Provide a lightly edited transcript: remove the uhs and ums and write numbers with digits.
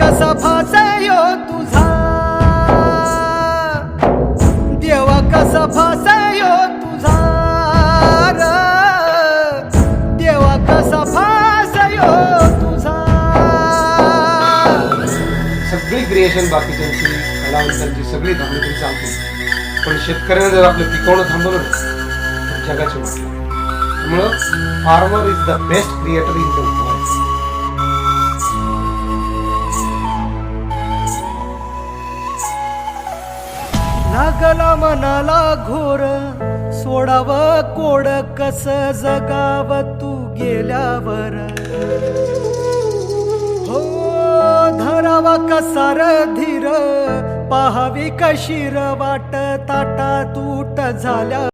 कसा फासयो तुझा, देवा कसा फासयो तुझा र, देवा कसा फासयो तुझा. सगळी क्रिएशन बाकीच्यांची कलावंतांची सगळी थांबली तरी चालते, पण शेतकऱ्याने जर आपलं पिकवणं थांबवलं तर जगाची वाट लागेल. त्यामुळं farmer is the best creator in the world. लागला मनाला घोर, सोडावं कोड कस जगाव तू गेल्यावर. हो धरावा कसा र धीर, पाहावी कशीर वाट ताटा तूट झाल्या.